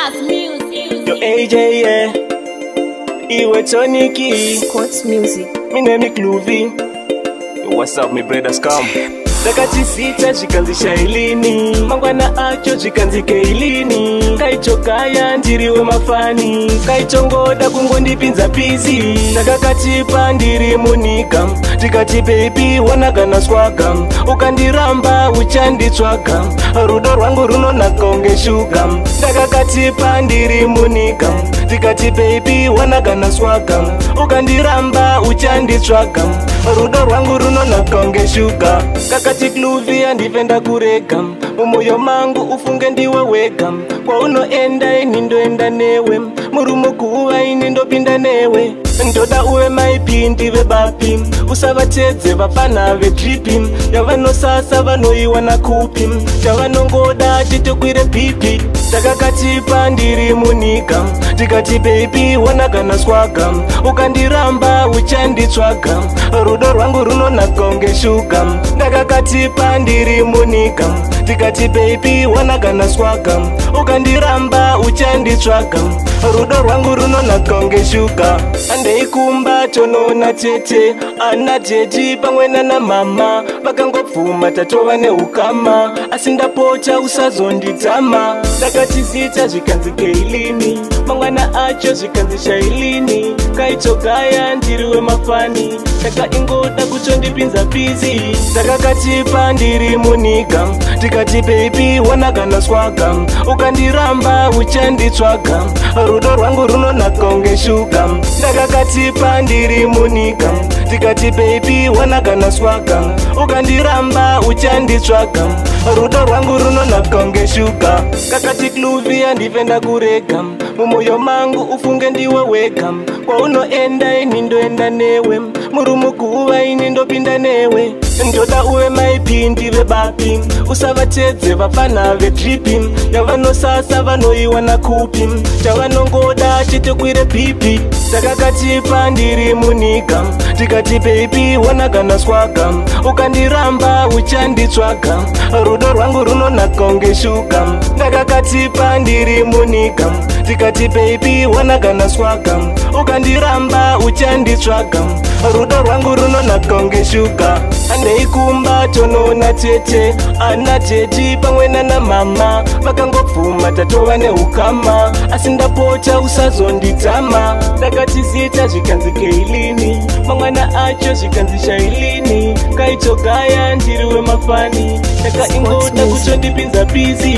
Quartz Music. Yo AJ, yeah. Iwe Toniki. Quartz Music. My name is Cluvy. Yo, what's up, my brothers, come. Takachisita chikanzisha ilini, mangwana acho chikanzike ilini. Kaichokaya ndiriwe mafani, kaichongoda kungondipinza pizi. Takakatipa ndiri munika, tikati baby wanagana swaga. Ukandiramba uchanditswaga, rudo rwangu runonaka unge shuga. Takakatipa ndiri munika, tikati baby wanagana swaga. Ukandiramba uchanditswaga, rudo rwangu runonaka unge shuga. Kakati Cluvy andipenda kureka, umoyo mangu ufunge ndiwe weka. Kwa unoenda ini ndoenda newe, murumu kuwa ini ndopinda newe. Ndoda uwe maipi ndiwe bapi, usavatedze vapana vedripi. Yavano sasa vanoiwa na kupi, chavanongoda chitokwire pipi. Takakatipa ndiri munika, tikati baby wanagana swaga. Ukandiramba uchanditswaga, rudo rwangu runonaka unge shuga. Takakatipa ndiri munika, tikati baby wanagana swaga. Ukandiramba uchanditswaga, rudo rwangu runonaka unge shuga. Andeikumba tonona tete, ana jeji pamwena na mama. Vakangopfuma tatova neukama, asi ndapota usazonditama. Takachizita zvikanzike ilini, mangwana acho zvikanzisha ilini. Kaichokaya ndiriwe mafani, takaingoda kuchondipinza pizi. Takakatipa ndiri munika, tikati baby wanagana swaga. Ukandiramba uchanditswaga, rudo rwangu runonaka unge shuga. Takakatipa ndiri munika, tikati baby wanagana swaga. Ukandiramba uchanditswaga, rudo rwangu runonaka unge shuga. Kakati Cluvy andipenda kureka, mumoyo mangu ufunge ndiwe weka. Kwa unoenda ini ndoenda newe, murumu kuwa ini ndopinda newe. Ndoda uwe maipi ndiwe bapi, usavatedze vapana vedripi. Yavano sasa vanoiwa na kupi, chavanongoda chitokwire pipi. Takakatipa ndiri munika, tikati baby wanagana swaga. Ukandiramba uchanditswaga, rudo rwangu runonaka unge shuga. Takakatipa ndiri munika, tikati baby wanagana swaga. Ukandiramba uchanditswaga, rudo rwangu runonaka unge shuga. Andeikumba tonona tete, ana jeji pamwena na mama. Vakangopfuma tatova neukama, asi ndapota usazonditama. Takachizita zvikanzike ilini, mangwana acho zvikanzisha ilini. Kaichokaya ndiriwe mafani, takaingoda kuchondipinza pizi.